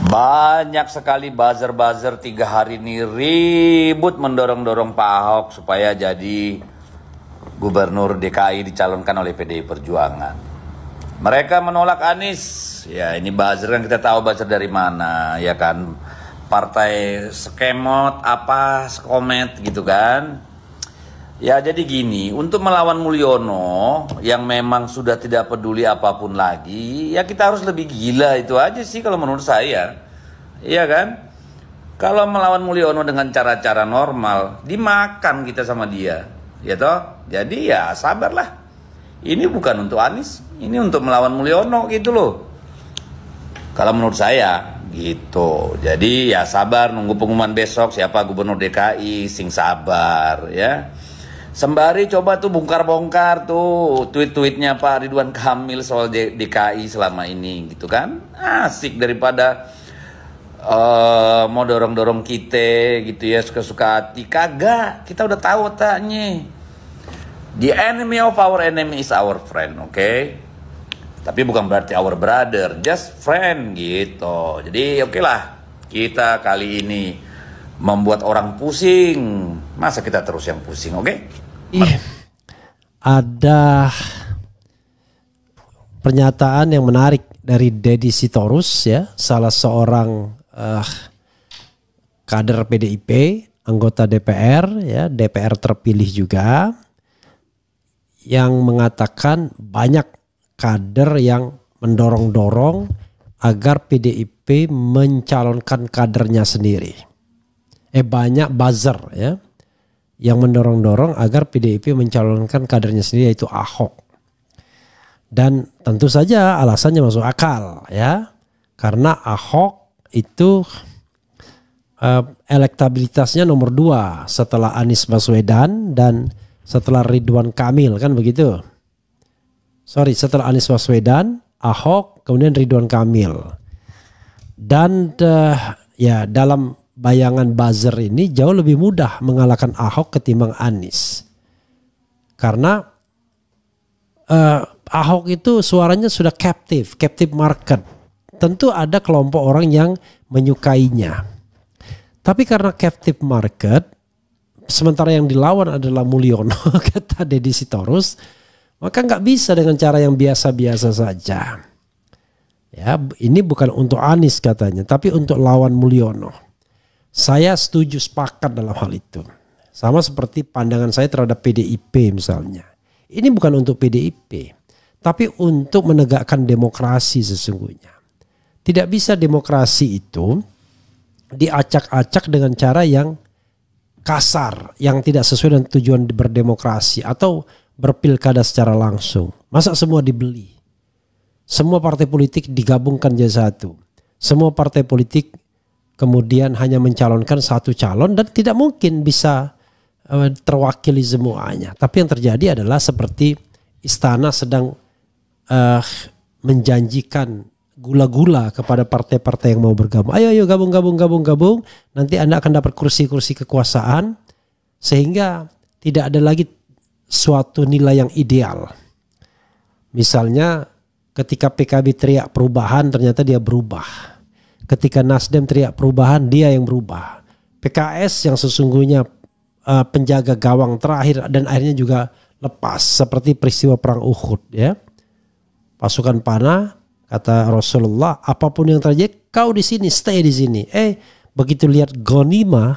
Banyak sekali buzzer-buzzer 3 hari ini ribut mendorong-dorong Pak Ahok supaya jadi Gubernur DKI dicalonkan oleh PDI Perjuangan. Mereka menolak Anies. Ya ini buzzer kan kita tahu buzzer dari mana ya kan. Partai skemot apa skomet gitu kan. Ya jadi gini, untuk melawan Mulyono yang memang sudah tidak peduli apapun lagi, ya kita harus lebih gila itu aja sih kalau menurut saya. Iya kan? Kalau melawan Mulyono dengan cara-cara normal, dimakan kita sama dia. Ya toh? Jadi ya sabarlah. Ini bukan untuk Anies, ini untuk melawan Mulyono gitu loh. Kalau menurut saya gitu. Jadi ya sabar nunggu pengumuman besok siapa Gubernur DKI, sing sabar ya. Sembari coba tuh bongkar-bongkar tuh tweet-tweetnya Pak Ridwan Kamil soal DKI selama ini gitu kan. Asik daripada mau dorong-dorong kita gitu ya suka-suka hati. Kagak, kita udah tahu otaknya. The enemy of our enemy is our friend, oke? Tapi bukan berarti our brother, just friend gitu. Jadi oke lah, kita kali ini membuat orang pusing. Masa kita terus yang pusing, oke? Ada pernyataan yang menarik dari Deddy Sitorus ya, salah seorang kader PDIP, anggota DPR ya, DPR terpilih juga, yang mengatakan banyak kader yang mendorong-dorong agar PDIP mencalonkan kadernya sendiri. Banyak buzzer ya yang mendorong-dorong agar PDIP mencalonkan kadernya sendiri yaitu Ahok. Dan tentu saja alasannya masuk akal ya. Karena Ahok itu elektabilitasnya nomor 2 setelah Anies Baswedan dan setelah Ridwan Kamil kan begitu. Setelah Anies Baswedan, Ahok, kemudian Ridwan Kamil. Dan ya dalam bayangan buzzer ini jauh lebih mudah mengalahkan Ahok ketimbang Anies. Karena Ahok itu suaranya sudah captive market. Tentu ada kelompok orang yang menyukainya. Tapi karena captive market, sementara yang dilawan adalah Mulyono, kata Deddy Sitorus, maka nggak bisa dengan cara yang biasa-biasa saja. Ya, ini bukan untuk Anies katanya, tapi untuk lawan Mulyono. Saya setuju sepakat dalam hal itu. Sama seperti pandangan saya terhadap PDIP misalnya. Ini bukan untuk PDIP, tapi untuk menegakkan demokrasi sesungguhnya. Tidak bisa demokrasi itu diacak-acak dengan cara yang kasar, yang tidak sesuai dengan tujuan berdemokrasi atau berpilkada secara langsung. Masa semua dibeli? Semua partai politik digabungkan jadi satu. Semua partai politik kemudian hanya mencalonkan satu calon dan tidak mungkin bisa terwakili semuanya. Tapi yang terjadi adalah seperti istana sedang menjanjikan gula-gula kepada partai-partai yang mau bergabung. Ayo gabung. Nanti Anda akan dapat kursi-kursi kekuasaan sehingga tidak ada lagi suatu nilai yang ideal. Misalnya ketika PKB teriak perubahan ternyata dia berubah. Ketika Nasdem teriak perubahan, dia yang berubah. PKS yang sesungguhnya penjaga gawang terakhir dan akhirnya juga lepas. Seperti peristiwa perang Uhud ya. Pasukan panah, kata Rasulullah, apapun yang terjadi, kau di sini, stay di sini. Begitu lihat ghanimah,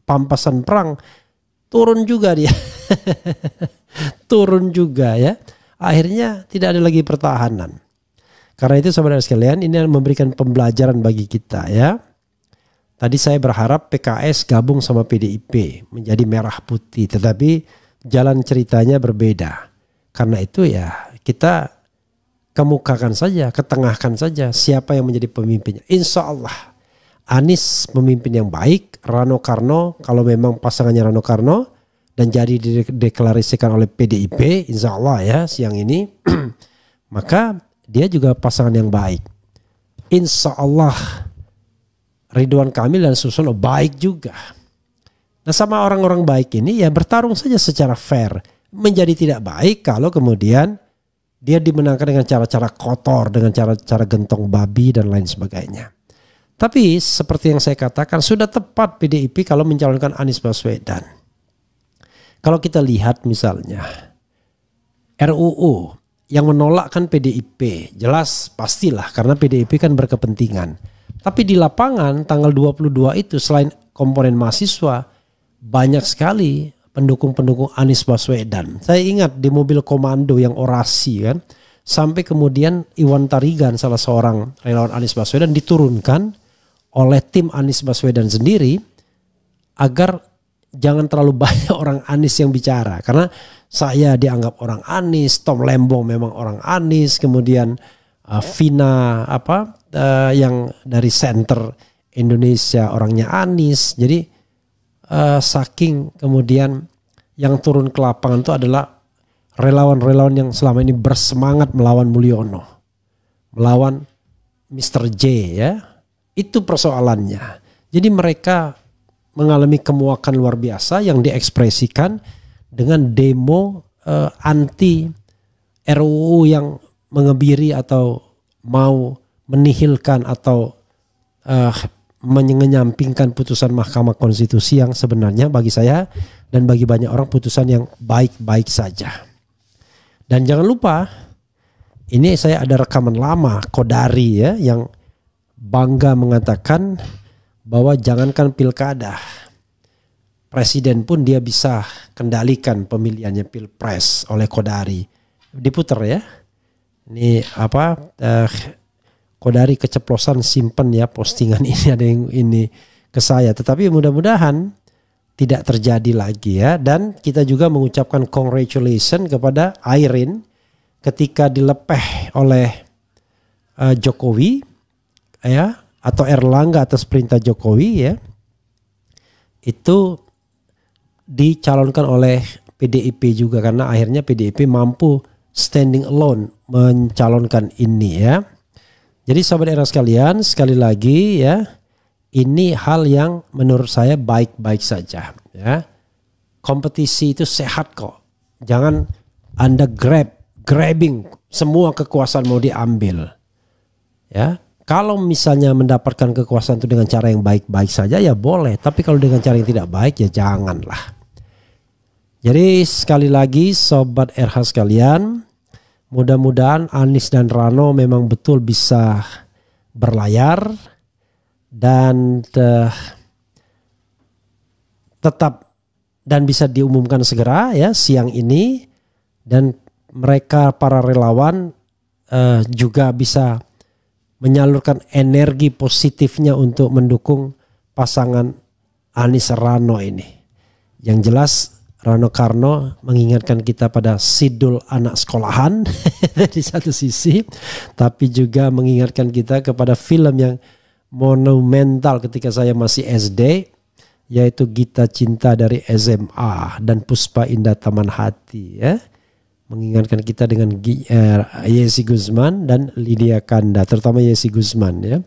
pampasan perang, turun juga dia. Turun juga ya. Akhirnya tidak ada lagi pertahanan. Karena itu saudara sekalian, ini memberikan pembelajaran bagi kita ya. Tadi saya berharap PKS gabung sama PDIP menjadi merah putih, tetapi jalan ceritanya berbeda. Karena itu ya kita kemukakan saja, ketengahkan saja siapa yang menjadi pemimpinnya. Insya Allah Anies pemimpin yang baik, Rano Karno kalau memang pasangannya Rano Karno dan jadi dideklarasikan oleh PDIP, insya Allah ya siang ini, maka dia juga pasangan yang baik. Insya Allah Ridwan Kamil dan Susono baik juga. Nah sama orang-orang baik ini ya bertarung saja secara fair. Menjadi tidak baik kalau kemudian Dia dimenangkan dengan cara-cara kotor, dengan cara-cara gentong babi dan lain sebagainya. Tapi seperti yang saya katakan, sudah tepat PDIP kalau mencalonkan Anies Baswedan. Kalau kita lihat misalnya RUU yang menolakkan PDIP, jelas pastilah karena PDIP kan berkepentingan. Tapi di lapangan tanggal 22 itu selain komponen mahasiswa, banyak sekali pendukung-pendukung Anies Baswedan. Saya ingat di mobil komando yang orasi kan, sampai kemudian Iwan Tarigan, salah seorang relawan Anies Baswedan, diturunkan oleh tim Anies Baswedan sendiri agar jangan terlalu banyak orang Anies yang bicara. Karena saya dianggap orang Anies, Tom Lembong memang orang Anies, kemudian Vina yang dari Center Indonesia orangnya Anies. Jadi saking kemudian yang turun ke lapangan itu adalah relawan-relawan yang selama ini bersemangat melawan Mulyono, melawan Mr. J ya. Itu persoalannya. Jadi mereka mengalami kemuakan luar biasa yang diekspresikan dengan demo anti RUU yang mengebiri atau mau menihilkan atau menyampingkan putusan Mahkamah Konstitusi yang sebenarnya bagi saya dan bagi banyak orang putusan yang baik-baik saja. Dan jangan lupa, ini saya ada rekaman lama Kodari ya yang bangga mengatakan bahwa jangankan pilkada, presiden pun dia bisa kendalikan pemilihannya pilpres oleh Kodari. Diputer ya. Ini Kodari keceplosan simpen ya postingan ini, ada yang ini ke saya. Tetapi mudah-mudahan tidak terjadi lagi ya. Dan kita juga mengucapkan congratulations kepada Airin ketika dilepeh oleh Jokowi ya, atau Erlangga atas perintah Jokowi ya, itu dicalonkan oleh PDIP juga karena akhirnya PDIP mampu standing alone mencalonkan ini ya. Jadi sahabat era sekalian, sekali lagi ya, ini hal yang menurut saya baik-baik saja ya. Kompetisi itu sehat kok. Jangan Anda grabbing semua kekuasaan mau diambil ya. Kalau misalnya mendapatkan kekuasaan itu dengan cara yang baik-baik saja ya boleh. Tapi kalau dengan cara yang tidak baik ya janganlah. Jadi sekali lagi sobat RH sekalian, mudah-mudahan Anies dan Rano memang betul bisa berlayar dan tetap dan bisa diumumkan segera ya siang ini. Dan mereka para relawan juga bisa menyalurkan energi positifnya untuk mendukung pasangan Anies Rano ini. Yang jelas Rano Karno mengingatkan kita pada sidul anak sekolahan di satu sisi, tapi juga mengingatkan kita kepada film yang monumental ketika saya masih SD, yaitu Gita Cinta dari SMA dan Puspa Indah Taman Hati ya. Mengingatkan kita dengan Yesi Guzman dan Lydia Kanda, terutama Yesi Guzman ya.